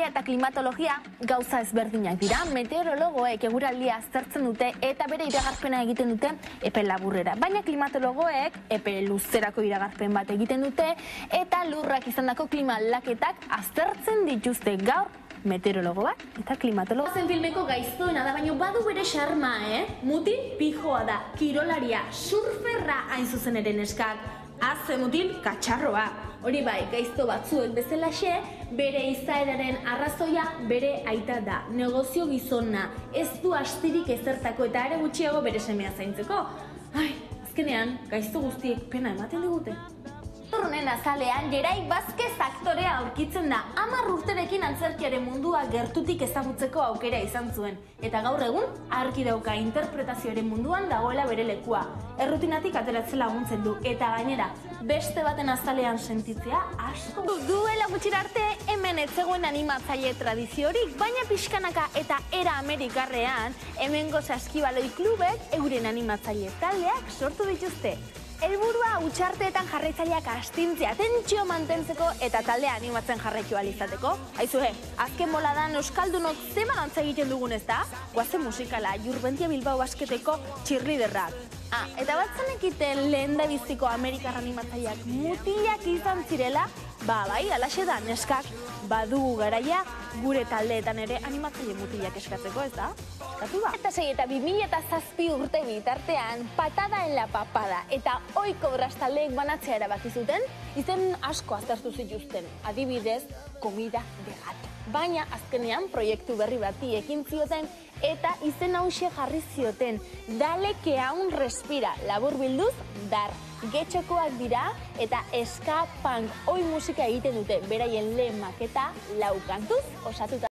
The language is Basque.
Meteorologia eta klimatologia gauza ezberdinak dira. Meteorologoek eguraldia aztertzen dute eta bere iragarpena egiten dute epe laburrera. Baina klimatologoek epe luzerako iragarpen bat egiten dute eta lurrak izandako klima aldaketak aztertzen dituzte. Gaur meteorologo bat eta klimatologo. Zen filmeko gaiztoena da, baina badu bere xarma, Mutil pijoa da, kirolaria, surferra hain zuzen ere neskak. Azze mutil katxarroa. Hori bai, gaizto batzuek bezalaxe, bere izaeraren arrazoia bere aita da. Negozio gizona, ez du astirik ezertako eta ere gutxiago bere semea zaintzeko. Ai, azkenean, gaizto guztiek pena ematen digute. Honen azalean, Gerai Vázquez aktorea aurkitzen da. 10 urterekin antzerkiaren mundua gertutik ezagutzeko aukera izan zuen. Eta gaur egun, argi dauka interpretazioaren munduan dagoela bere lekua. Errutinatik ateratzen laguntzen du. Eta gainera, beste baten azalean sentitzea asko. Duela gutxira arte, hemen ez zegoen animatzaile tradiziorik, baina pixkanaka eta era amerikarrean, hemengo saskibaloi klubek euren animatzaile taldeak sortu dituzte. Helburua hutsarteetan jarraitzaileak astintzea, tentsio mantentzeko eta taldea animatzen jarraitu ahal izateko. Aizue, azken boladan euskaldunok zemalantza egiten dugun ez da? Goazen musikala, Jurbentia Bilbao basketeko cheerleaderrak. Eta bat zenekiten lehendabiziko amerikar animatzaileak mutilak izan zirela? Bai, alaxe da, neskak, badugu garaia gure taldeetan ere animatzaile mutilak eskatzeko, ez da? Eta 2007 urte bitartean, Patada en la Papada eta ohiko brastaldeek banatzea erabaki zuten, izen asko aztertu zituzten, adibidez, Comida de Gato. Baina azkenean proiektu berri bati ekin zioten eta izen hauxe jarri zioten, Dale que aún respira, labur bilduz, dar. Getxokoak dira eta ska punk oi musika egiten dute, beraien lehen maketa 4 kantuz osatuta.